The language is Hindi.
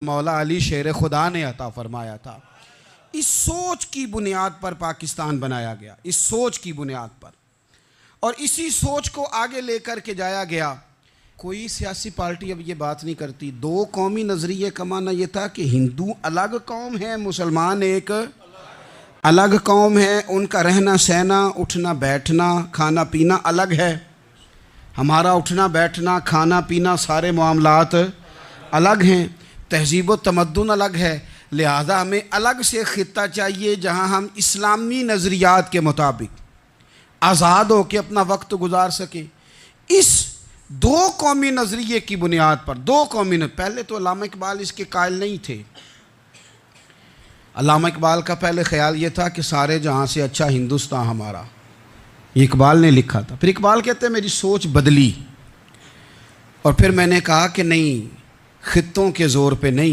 मौला अली शेर खुदा ने अता फरमाया था। इस सोच की बुनियाद पर पाकिस्तान बनाया गया, इस सोच की बुनियाद पर, और इसी सोच को आगे लेकर के जाया गया। कोई सियासी पार्टी अब ये बात नहीं करती। दो कौमी नज़रिए का माना ये था कि हिंदू अलग कौम है, मुसलमान एक अलग कौम है, उनका रहना सहना, उठना बैठना, खाना पीना अलग है। हमारा उठना बैठना, खाना पीना, सारे मामलात अलग हैं, तहजीब व तमद्दुन अलग है। लिहाजा हमें अलग से ख़ित्ता चाहिए जहाँ हम इस्लामी नज़रियात के मुताबिक आज़ाद हो के अपना वक्त गुजार सकें। इस दो कौमी नज़रिए की बुनियाद पर, दो कौमी पहले तो अल्लामा इकबाल इसके कायल नहीं थे। अल्लामा इकबाल का पहले ख्याल ये था कि सारे जहाँ से अच्छा हिंदुस्तान हमारा, ये इकबाल ने लिखा था। फिर इकबाल कहते हैं मेरी सोच बदली और फिर मैंने कहा कि नहीं, ख़ित्तों के ज़ोर पे नहीं,